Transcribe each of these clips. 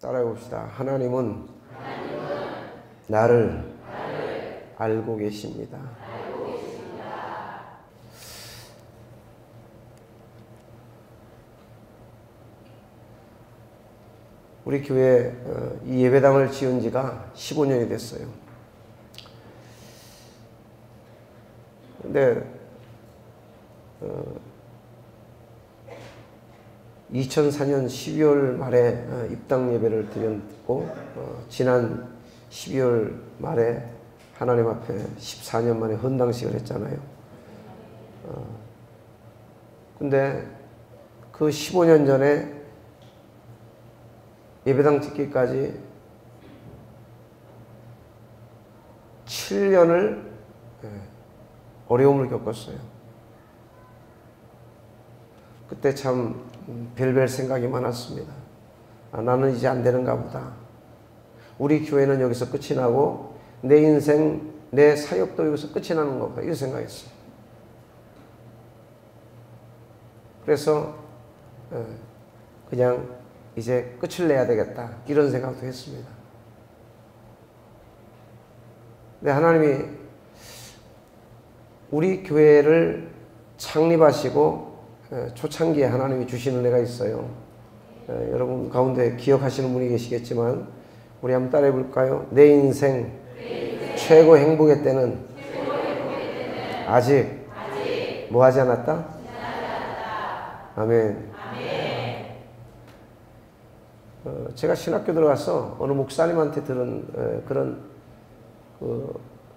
따라해봅시다. 하나님은 나를 알고 계십니다. 우리 교회 이 예배당을 지은 지가 15년이 됐어요. 근데 2004년 12월 말에 입당 예배를 드렸고 지난 12월 말에 하나님 앞에 14년 만에 헌당식을 했잖아요. 근데 그 15년 전에 예배당 짓기까지 7년을 어려움을 겪었어요. 그때 참 별별 생각이 많았습니다. 나는 이제 안 되는가 보다. 우리 교회는 여기서 끝이 나고 내 인생, 내 사역도 여기서 끝이 나는 거다. 이런 생각했어요. 그래서 그냥 이제 끝을 내야 되겠다. 이런 생각도 했습니다. 근데 하나님이 우리 교회를 창립하시고 초창기에 하나님이 주신 은혜가 있어요. 여러분 가운데 기억하시는 분이 계시겠지만 우리 한번 따라해 볼까요? 내 인생 최고 행복의 때는 아직 뭐 하지 않았다? 아멘. 제가 신학교 들어가서 어느 목사님한테 들은 그런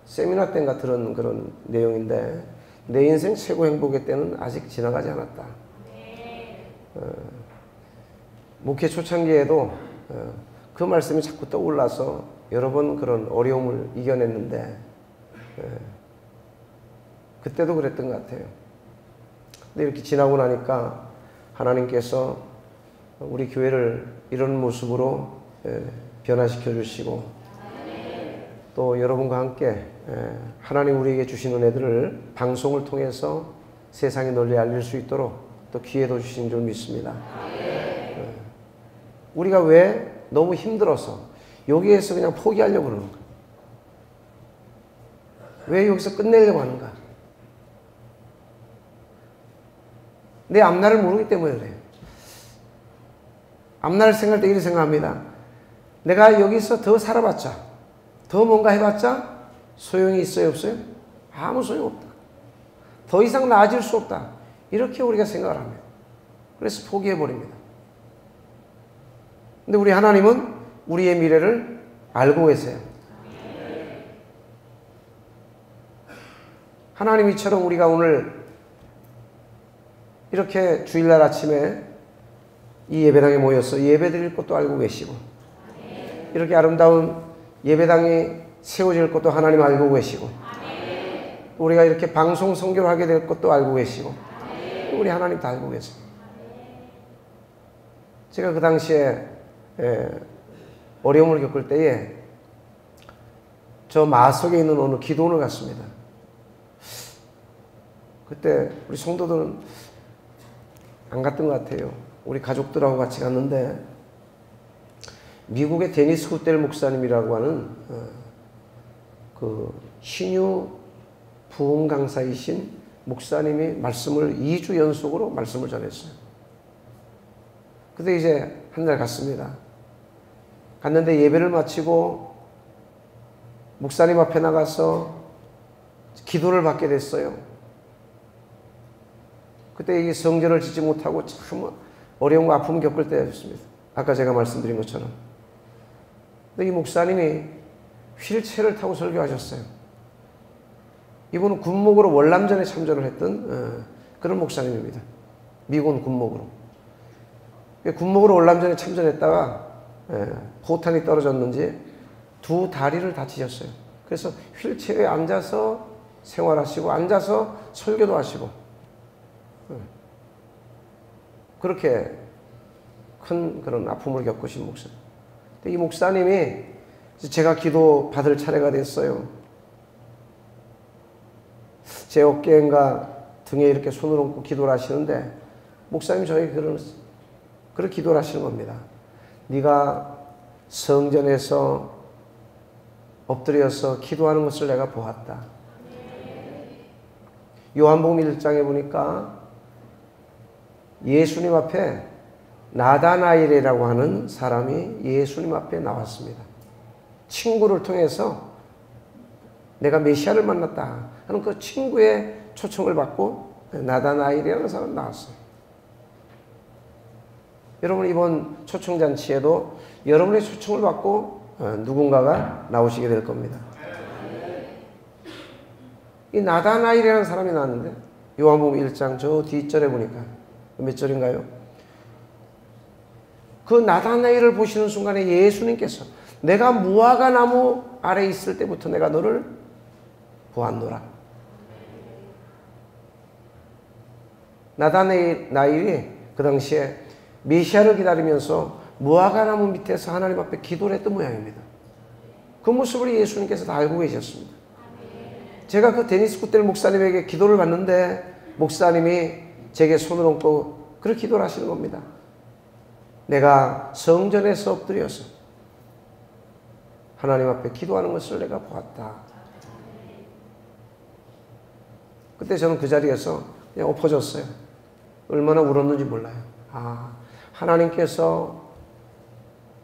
세미나 때인가 들은 그런 내용인데 내 인생 최고 행복의 때는 아직 지나가지 않았다. 목회 초창기에도 그 말씀이 자꾸 떠올라서 여러 번 그런 어려움을 이겨냈는데 그때도 그랬던 것 같아요. 근데 이렇게 지나고 나니까 하나님께서 우리 교회를 이런 모습으로 변화시켜 주시고 또 여러분과 함께 하나님 우리에게 주신 은혜들을 방송을 통해서 세상에 널리 알릴 수 있도록 또 기회도 주신 줄 믿습니다. 우리가 왜 너무 힘들어서 여기에서 그냥 포기하려고 그러는가? 왜 여기서 끝내려고 하는가? 내 앞날을 모르기 때문에 그래요. 앞날 생각할 때 이렇게 생각합니다. 내가 여기서 더 살아봤자, 더 뭔가 해봤자 소용이 있어요, 없어요? 아무 소용 없다. 더 이상 나아질 수 없다. 이렇게 우리가 생각을 합니다. 그래서 포기해버립니다. 근데 우리 하나님은 우리의 미래를 알고 계세요. 하나님 이처럼 우리가 오늘 이렇게 주일날 아침에 이 예배당에 모여서 예배드릴 것도 알고 계시고 이렇게 아름다운 예배당이 세워질 것도 하나님 알고 계시고 우리가 이렇게 방송 선교를 하게 될 것도 알고 계시고 우리 하나님 다 알고 계세요. 제가 그 당시에 어려움을 겪을 때에 저 마석에 있는 어느 기도원을 갔습니다. 그때 우리 성도들은 안 갔던 것 같아요. 우리 가족들하고 같이 갔는데 미국의 데니스 후델 목사님이라고 하는 그 신유 부흥 강사이신 목사님이 말씀을 2주 연속으로 말씀을 전했어요. 그때 이제 한 달 갔습니다. 갔는데 예배를 마치고 목사님 앞에 나가서 기도를 받게 됐어요. 그때 이 성전을 짓지 못하고 참 어려움과 아픔을 겪을 때였습니다. 아까 제가 말씀드린 것처럼. 근데 이 목사님이 휠체어를 타고 설교하셨어요. 이분은 군목으로 월남전에 참전을 했던 그런 목사님입니다. 미군 군목으로. 군목으로 월남전에 참전했다가 포탄이 떨어졌는지 두 다리를 다치셨어요. 그래서 휠체어에 앉아서 생활하시고 앉아서 설교도 하시고 그렇게 큰 그런 아픔을 겪으신 목사님. 이 목사님이 제가 기도 받을 차례가 됐어요. 제 어깨인가 등에 이렇게 손을 얹고 기도를 하시는데 목사님이 저에게 그렇게 기도를 하시는 겁니다. 네가 성전에서 엎드려서 기도하는 것을 내가 보았다. 요한복음 1장에 보니까 예수님 앞에 나다나엘이라고 하는 사람이 예수님 앞에 나왔습니다. 친구를 통해서 내가 메시아를 만났다 하는 그 친구의 초청을 받고 나다나엘이라는 사람이 나왔어요. 여러분 이번 초청잔치에도 여러분의 초청을 받고 누군가가 나오시게 될 겁니다. 이 나다나엘이라는 사람이 나왔는데 요한복음 1장 저 뒷절에 보니까 몇 절인가요? 그 나다나엘을 보시는 순간에 예수님께서 내가 무화과 나무 아래 있을 때부터 내가 너를 보았노라. 나다나엘이 그 당시에 메시아를 기다리면서 무화과 나무 밑에서 하나님 앞에 기도를 했던 모양입니다. 그 모습을 예수님께서 다 알고 계셨습니다. 제가 그 데니스 쿠텔 목사님에게 기도를 받는데 목사님이 제게 손을 얹고 그렇게 기도를 하시는 겁니다. 내가 성전에서 엎드려서 하나님 앞에 기도하는 것을 내가 보았다. 그때 저는 그 자리에서 그냥 엎어졌어요. 얼마나 울었는지 몰라요. 하나님께서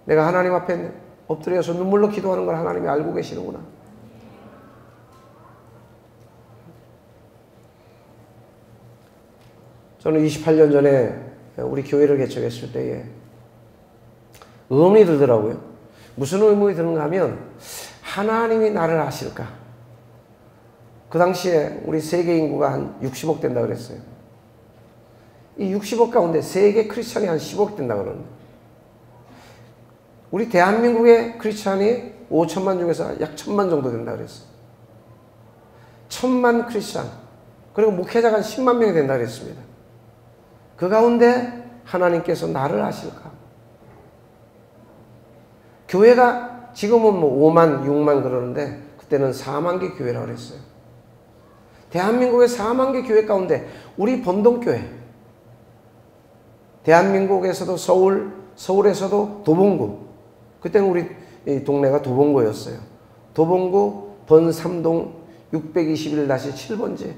내가 하나님 앞에 엎드려서 눈물로 기도하는 걸 하나님이 알고 계시는구나. 저는 28년 전에 우리 교회를 개척했을 때에 의문이 들더라고요. 무슨 의문이 드는가 하면 하나님이 나를 아실까? 그 당시에 우리 세계 인구가 한 60억 된다 그랬어요. 이 60억 가운데 세계 크리스찬이 한 10억 된다 그러는데 우리 대한민국의 크리스찬이 5천만 중에서 약 1,000만 정도 된다 그랬어요. 1,000만 크리스찬 그리고 목회자가 한 10만 명이 된다 그랬습니다. 그 가운데 하나님께서 나를 아실까? 교회가 지금은 뭐 5만, 6만 그러는데 그때는 4만 개 교회라고 그랬어요. 대한민국의 4만 개 교회 가운데 우리 본동교회, 대한민국에서도 서울에서도 도봉구, 그때는 우리 동네가 도봉구였어요. 도봉구 번삼동 621-7번지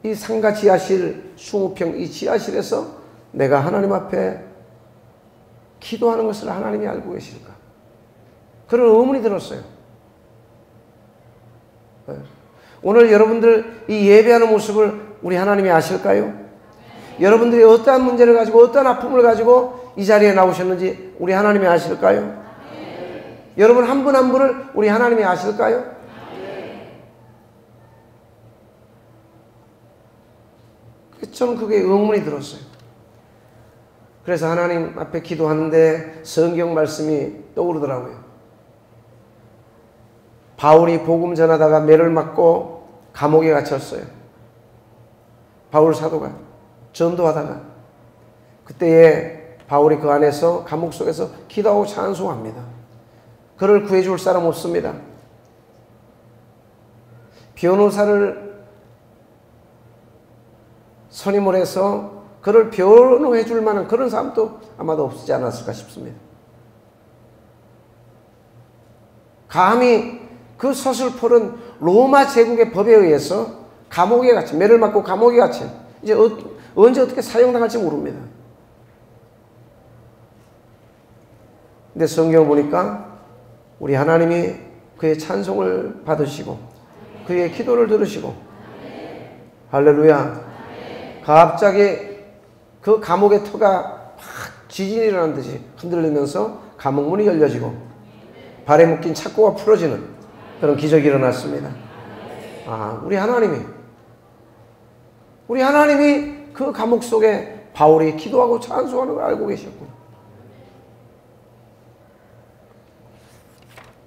이 상가 지하실 20평 이 지하실에서 내가 하나님 앞에 기도하는 것을 하나님이 알고 계실까? 그런 의문이 들었어요. 오늘 여러분들 이 예배하는 모습을 우리 하나님이 아실까요? 여러분들이 어떠한 문제를 가지고 어떠한 아픔을 가지고 이 자리에 나오셨는지 우리 하나님이 아실까요? 여러분 한 분 한 분을 우리 하나님이 아실까요? 저는 그게 의문이 들었어요. 그래서 하나님 앞에 기도하는데 성경 말씀이 떠오르더라고요. 바울이 복음 전하다가 매를 맞고 감옥에 갇혔어요. 바울 사도가 전도하다가 그때에 바울이 그 안에서 감옥 속에서 기도하고 찬송합니다. 그를 구해줄 사람 없습니다. 변호사를 선임을 해서 그를 변호해 줄 만한 그런 사람도 아마도 없지 않았을까 싶습니다. 감히 그 서슬퍼른 로마 제국의 법에 의해서 감옥에 갇힌, 매를 맞고 감옥에 갇힌, 이제 언제 어떻게 사형당할지 모릅니다. 근데 성경을 보니까 우리 하나님이 그의 찬송을 받으시고 그의 기도를 들으시고 할렐루야. 갑자기 그 감옥의 터가 막 지진이 일어난 듯이 흔들리면서 감옥문이 열려지고 발에 묶인 착고가 풀어지는 그런 기적이 일어났습니다. 우리 하나님이 그 감옥 속에 바울이 기도하고 찬송하는 걸 알고 계셨구나.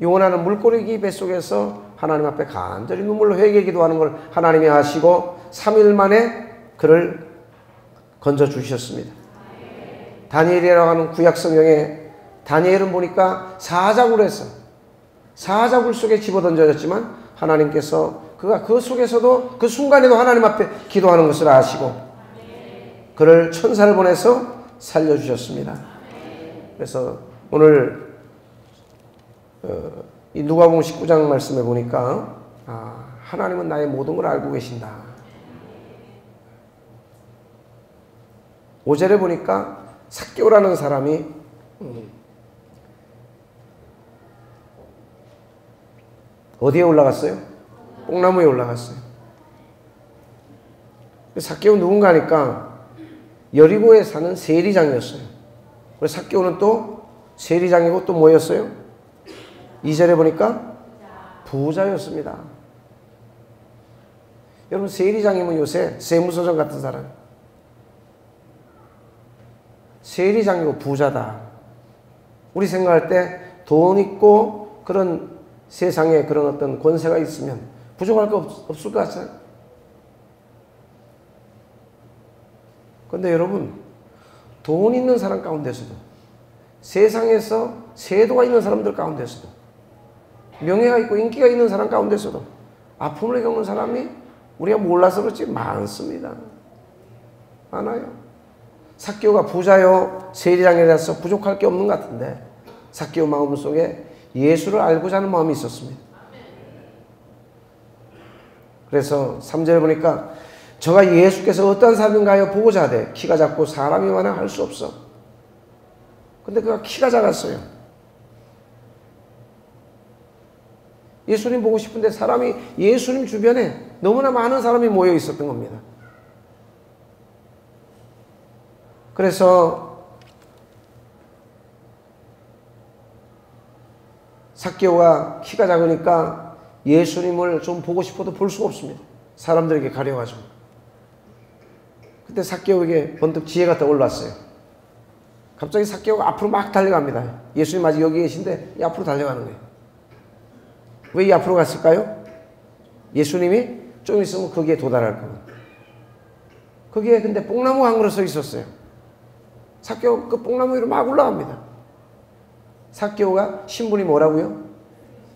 영원하는 물고기 뱃속에서 하나님 앞에 간절히 눈물로 회개 기도하는 걸 하나님이 아시고 3일 만에 그를 건져주셨습니다. 다니엘이라고 하는 구약 성경에 다니엘은 보니까 사자굴에 했어. 사자굴 속에 집어던져졌지만 하나님께서 그가 그 속에서도 그 순간에도 하나님 앞에 기도하는 것을 아시고 그를 천사를 보내서 살려주셨습니다. 그래서 오늘 이 누가복음 19장 말씀에 보니까 하나님은 나의 모든 걸 알고 계신다. 5절에 보니까 삭개오라는 사람이 어디에 올라갔어요? 뽕나무에 올라갔어요. 삭개오 누군가 하니까 여리고에 사는 세리장이었어요. 그래서 삭개오는 또 세리장이고 또 뭐였어요? 2절에 보니까 부자였습니다. 여러분 세리장이면 요새 세무서장 같은 사람. 세리장이고 부자다. 우리 생각할 때 돈 있고 그런 세상에 그런 어떤 권세가 있으면 부족할 거 없을 것 같아요. 그런데 여러분 돈 있는 사람 가운데서도 세상에서 세도가 있는 사람들 가운데서도 명예가 있고 인기가 있는 사람 가운데서도 아픔을 겪는 사람이 우리가 몰라서 그렇지 많습니다. 많아요. 삭개오가 부자요 세리장이라서 부족할 게 없는 것 같은데 삭개오 마음속에 예수를 알고자 하는 마음이 있었습니다. 그래서 3절에 보니까 저가 예수께서 어떤 사람인가요? 보고자 하되 키가 작고 사람이 많아 할 수 없어. 근데 그가 키가 작았어요. 예수님 보고 싶은데 사람이 예수님 주변에 너무나 많은 사람이 모여 있었던 겁니다. 그래서 삭개오가 키가 작으니까 예수님을 좀 보고 싶어도 볼 수가 없습니다. 사람들에게 가려가지고. 그때 삭개오에게 번뜩 지혜가 떠올랐어요. 갑자기 삭개오가 앞으로 막 달려갑니다. 예수님 아직 여기 계신데 이 앞으로 달려가는 거예요. 왜 이 앞으로 갔을까요? 예수님이 좀 있으면 거기에 도달할 거예요. 거기에 근데 뽕나무 한 그릇 서 있었어요. 삭개오 그 뽕나무 위로 막 올라갑니다. 삭개오가 신분이 뭐라고요?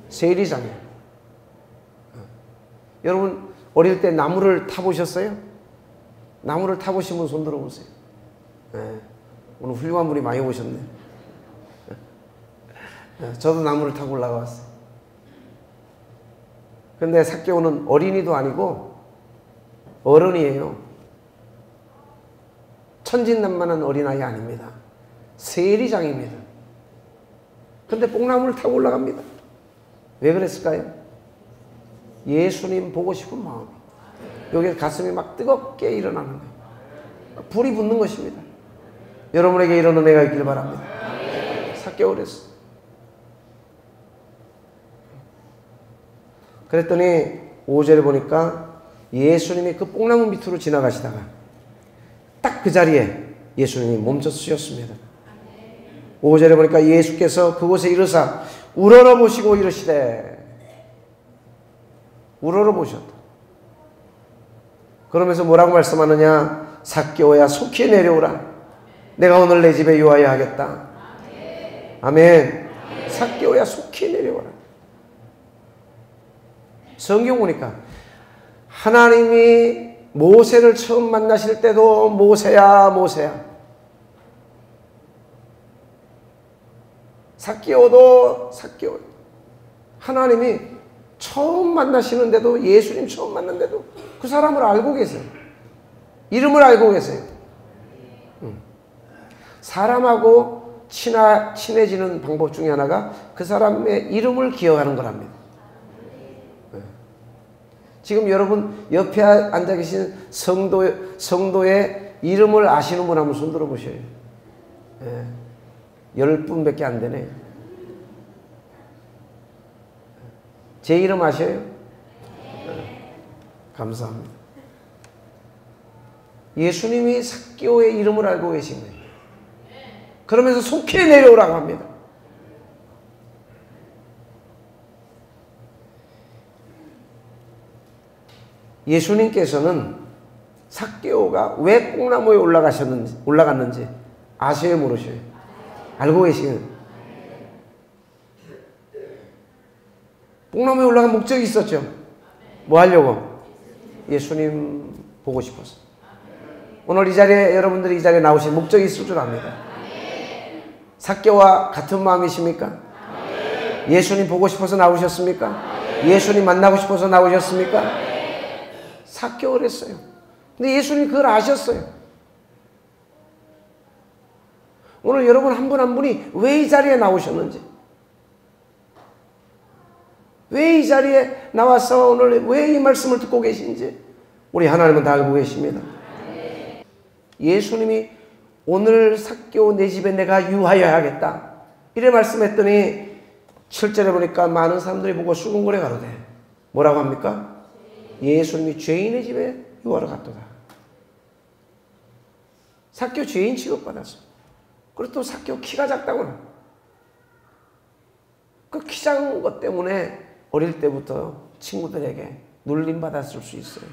세리장이에요. 여러분 어릴 때 나무를 타보셨어요? 나무를 타보신 분 손 들어보세요. 네. 오늘 훌륭한 분이 많이 오셨네. 저도 나무를 타고 올라가 왔어요. 근데 삭개오는 어린이도 아니고 어른이에요. 천진난만한 어린아이 아닙니다. 세리장입니다. 근데 뽕나무를 타고 올라갑니다. 왜 그랬을까요? 예수님 보고 싶은 마음이 여기 가슴이 막 뜨겁게 일어나는 거예요. 불이 붙는 것입니다. 여러분에게 이런 은혜가 있길 바랍니다. 삭개오 그랬어. 그랬더니 5절에 보니까 예수님이 그 뽕나무 밑으로 지나가시다가 딱 그 자리에 예수님이 멈춰 쓰셨습니다. 5절에 보니까 예수께서 그곳에 이르사 우러러 보시고 이르시되 우러러 보셨다. 그러면서 뭐라고 말씀하느냐? 삭개오야 속히 내려오라. 내가 오늘 내 집에 유하여 하겠다. 아멘. 삭개오야 속히 내려오라. 성경 보니까 하나님이 모세를 처음 만나실 때도 모세야 모세야. 삭개오도 삭개오. 하나님이 처음 만나시는데도 예수님 처음 만났는데도 그 사람을 알고 계세요. 이름을 알고 계세요. 사람하고 친해지는 방법 중에 하나가 그 사람의 이름을 기억하는 거랍니다. 지금 여러분 옆에 앉아 계신 성도의 이름을 아시는 분 한번 손 들어보셔요. 10분밖에 안 되네요. 제 이름 아셔요? 감사합니다. 예수님이 삭개오의 이름을 알고 계신 거예요. 그러면서 속히 내려오라고 합니다. 예수님께서는 삭개오가 왜 뽕나무에 올라갔는지 아셔요, 모르셔요? 알고 계시는. 뽕나무에 올라간 목적이 있었죠. 뭐 하려고? 예수님 보고 싶어서. 오늘 이 자리에 여러분들이 이 자리에 나오신 목적이 있을 줄 압니다. 삭개오와 같은 마음이십니까? 예수님 보고 싶어서 나오셨습니까? 예수님 만나고 싶어서 나오셨습니까? 삭개오를 했어요. 근데 예수님이 그걸 아셨어요. 오늘 여러분 한 분 한 분이 왜 이 자리에 나오셨는지, 왜 이 자리에 나와서 오늘 왜 이 말씀을 듣고 계신지 우리 하나님은 다 알고 계십니다. 예수님이 오늘 삭개오 내 집에 내가 유하여야겠다 이래 말씀했더니 7절에 보니까 많은 사람들이 보고 수군거려 가로되 뭐라고 합니까? 예수님이 죄인의 집에 유하러 갔도다. 삭개오 죄인 취급받았어. 그리고 또 삭개오 키가 작다고는. 그 키 작은 것 때문에 어릴 때부터 친구들에게 놀림받았을 수 있어요.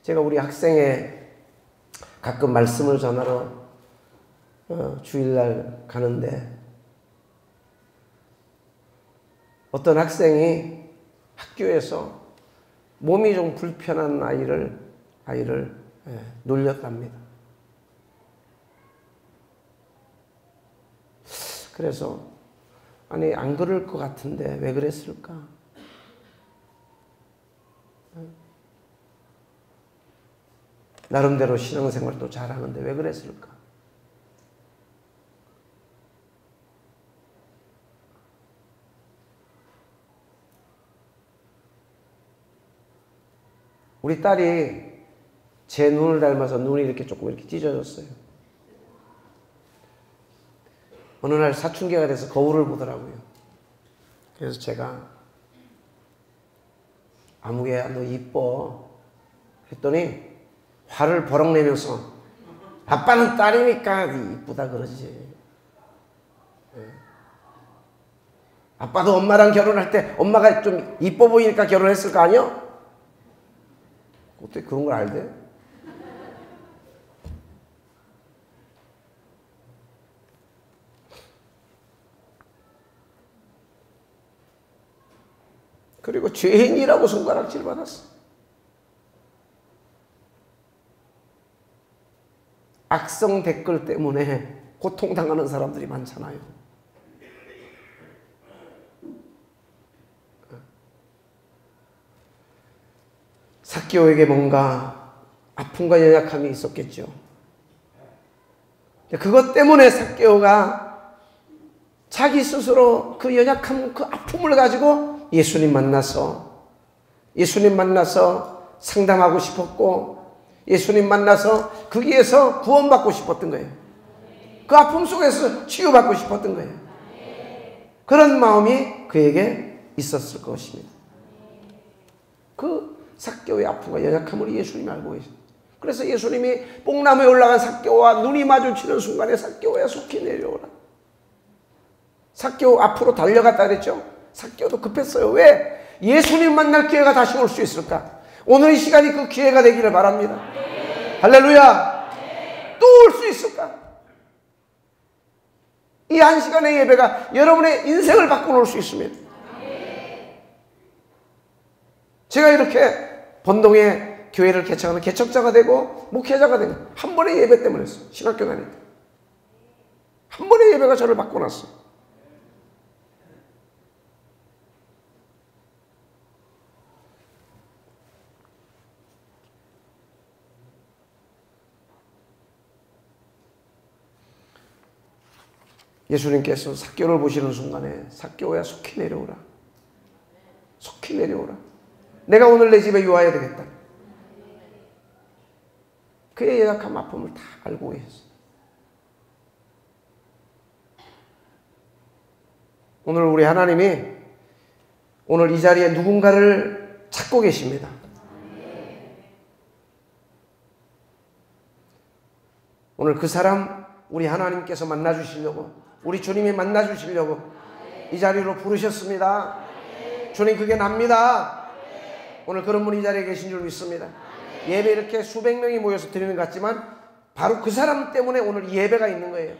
제가 우리 학생에 가끔 말씀을 전하러 주일날 가는데 어떤 학생이 학교에서 몸이 좀 불편한 아이를 놀렸답니다. 그래서 아니 안 그럴 것 같은데 왜 그랬을까? 나름대로 신앙생활도 잘하는데 왜 그랬을까? 우리 딸이 제 눈을 닮아서 눈이 이렇게 조금 이렇게 찢어졌어요. 어느 날 사춘기가 돼서 거울을 보더라고요. 그래서 제가 아무개야 너 이뻐 했더니 화를 버럭 내면서 아빠는 딸이니까 이쁘다 그러지. 아빠도 엄마랑 결혼할 때 엄마가 좀 이뻐 보이니까 결혼했을 거 아니야? 어떻게 그런 걸 알대? 그리고 죄인이라고 손가락질 받았어. 악성 댓글 때문에 고통당하는 사람들이 많잖아요. 삭개오에게 뭔가 아픔과 연약함이 있었겠죠. 그것 때문에 삭개오가 자기 스스로 그 연약함, 그 아픔을 가지고 예수님 만나서 상담하고 싶었고 예수님 만나서 거기에서 구원받고 싶었던 거예요. 그 아픔 속에서 치유받고 싶었던 거예요. 그런 마음이 그에게 있었을 것입니다. 그 삭개오의 아픔과 연약함을 예수님이 알고 계십니다. 그래서 예수님이 뽕나무에 올라간 삭개오와 눈이 마주치는 순간에 삭개오야 속히 내려오라. 삭개오 앞으로 달려갔다 그랬죠. 삭개오도 급했어요. 왜? 예수님 만날 기회가 다시 올 수 있을까? 오늘 이 시간이 그 기회가 되기를 바랍니다. 할렐루야. 또 올 수 있을까? 이 한 시간의 예배가 여러분의 인생을 바꿔놓을 수 있습니다. 제가 이렇게 본동에 교회를 개척하는 개척자가 되고 목회자가 된 한 번의 예배 때문에 했어요. 신학교 다닐 때. 한 번의 예배가 저를 바꿔놨어요. 예수님께서 삭개오를 보시는 순간에 삭개오야 속히 내려오라. 속히 내려오라. 내가 오늘 내 집에 유하여야 되겠다. 그의 연약함 아픔을 다 알고 계셨어요. 오늘 우리 하나님이 오늘 이 자리에 누군가를 찾고 계십니다. 오늘 그 사람 우리 하나님께서 만나주시려고 우리 주님이 만나주시려고 이 자리로 부르셨습니다. 주님 그게 납니다. 오늘 그런 분이 이 자리에 계신 줄 믿습니다. 예배 이렇게 수백 명이 모여서 드리는 것 같지만 바로 그 사람 때문에 오늘 예배가 있는 거예요.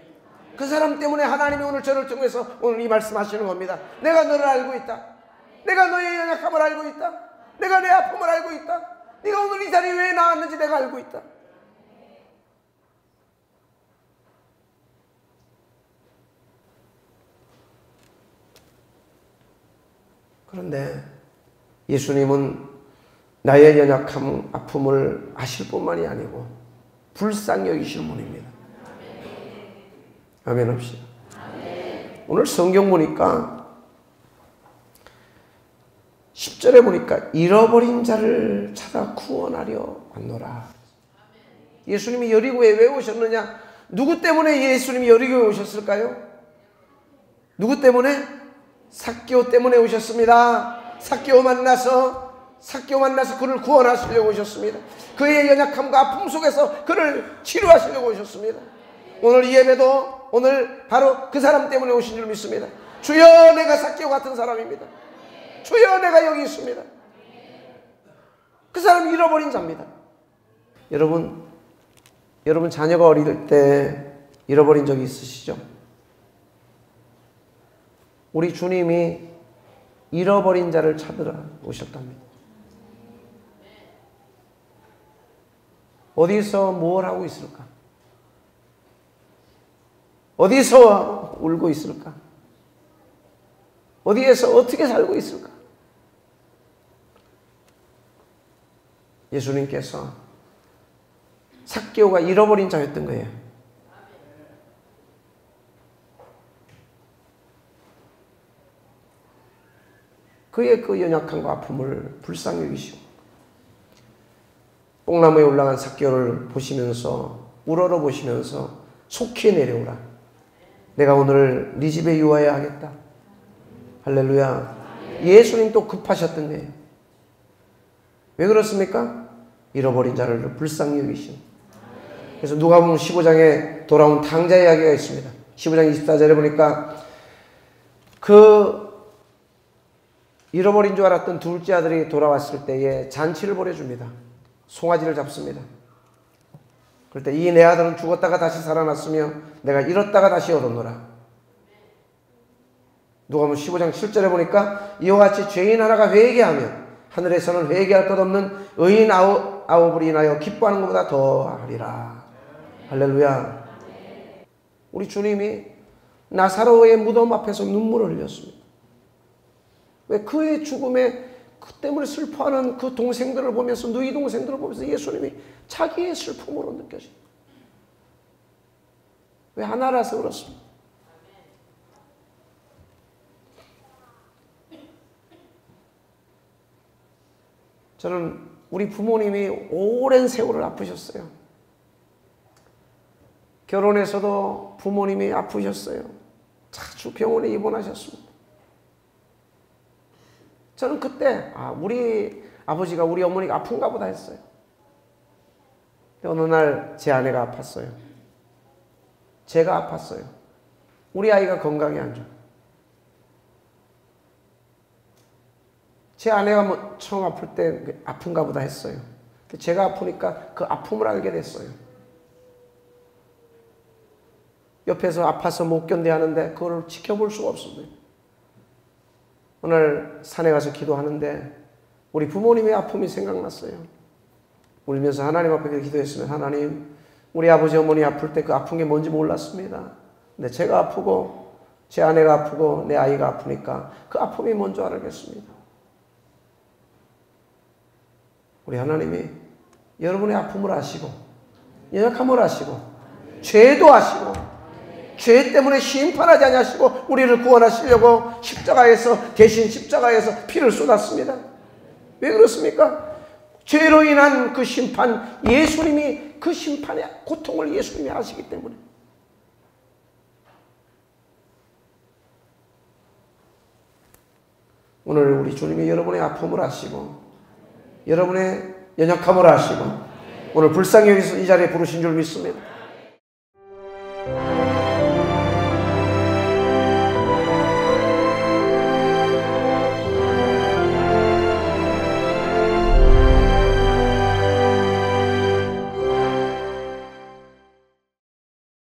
그 사람 때문에 하나님이 오늘 저를 통해서 오늘 이 말씀하시는 겁니다. 내가 너를 알고 있다. 내가 너의 연약함을 알고 있다. 내가 내 아픔을 알고 있다. 네가 오늘 이 자리에 왜 나왔는지 내가 알고 있다. 그런데 예수님은 나의 연약함, 아픔을 아실 뿐만이 아니고 불쌍히 여기시는 분입니다. 아멘 합시다. 오늘 성경 보니까 10절에 보니까 잃어버린 자를 찾아 구원하려 왔노라. 예수님이 여리고에 왜 오셨느냐? 누구 때문에 예수님이 여리고에 오셨을까요? 누구 때문에? 삭개오 때문에 오셨습니다. 삭개오 만나서 그를 구원하시려고 오셨습니다. 그의 연약함과 아픔 속에서 그를 치료하시려고 오셨습니다. 오늘 이 예배도 오늘 바로 그 사람 때문에 오신 줄 믿습니다. 주여, 내가 삭개오 같은 사람입니다. 주여, 내가 여기 있습니다. 그 사람이 잃어버린 자입니다. 여러분 자녀가 어릴 때 잃어버린 적이 있으시죠? 우리 주님이 잃어버린 자를 찾으러 오셨답니다. 어디서 뭘 하고 있을까? 어디서 울고 있을까? 어디에서 어떻게 살고 있을까? 예수님께서 삭개오가 잃어버린 자였던 거예요. 그의 그 연약함과 아픔을 불쌍히 여기시고 뽕나무에 올라간 삭개오를 보시면서 우러러 보시면서 속히 내려오라. 내가 오늘 네 집에 유하여야 하겠다. 할렐루야. 예수님도 급하셨던 거예요. 왜 그렇습니까? 잃어버린 자를 불쌍히 여기시는. 그래서 누가복음 15장에 돌아온 탕자 이야기가 있습니다. 15장 24절에 보니까 그 잃어버린 줄 알았던 둘째 아들이 돌아왔을 때에 잔치를 벌여줍니다. 송아지를 잡습니다. 그럴 때 이 내 아들은 죽었다가 다시 살아났으며 내가 잃었다가 다시 얻었노라. 누가복음 15장 7절에 보니까 이와 같이 죄인 하나가 회개하면 하늘에서는 회개할 것 없는 의인 아홉을 인하여 기뻐하는 것보다 더하리라. 할렐루야. 우리 주님이 나사로의 무덤 앞에서 눈물을 흘렸습니다. 왜? 그의 죽음에 그 때문에 슬퍼하는 그 동생들을 보면서, 너희 동생들을 보면서 예수님이 자기의 슬픔으로 느껴집니다. 왜? 하나라서 그렇습니다. 저는 우리 부모님이 오랜 세월을 아프셨어요. 결혼해서도 부모님이 아프셨어요. 자주 병원에 입원하셨습니다. 저는 그때 우리 아버지가 우리 어머니가 아픈가 보다 했어요. 어느 날 제 아내가 아팠어요. 제가 아팠어요. 우리 아이가 건강이 안 좋아요. 제 아내가 처음 아플 때 아픈가 보다 했어요. 제가 아프니까 그 아픔을 알게 됐어요. 옆에서 아파서 못 견뎌하는데 그걸 지켜볼 수가 없습니다. 오늘 산에 가서 기도하는데 우리 부모님의 아픔이 생각났어요. 울면서 하나님 앞에 기도했으면, 하나님, 우리 아버지 어머니 아플 때 그 아픈 게 뭔지 몰랐습니다. 근데 제가 아프고 제 아내가 아프고 내 아이가 아프니까 그 아픔이 뭔지 알겠습니다. 우리 하나님이 여러분의 아픔을 아시고 연약함을 아시고 죄도 아시고 죄 때문에 심판하지 않으시고 우리를 구원하시려고 대신 십자가에서 피를 쏟았습니다. 왜 그렇습니까? 죄로 인한 그 심판, 예수님이 그 심판의 고통을 예수님이 아시기 때문에. 오늘 우리 주님이 여러분의 아픔을 아시고 여러분의 연약함을 아시고 오늘 불쌍히 여기서 이 자리에 부르신 줄 믿습니다.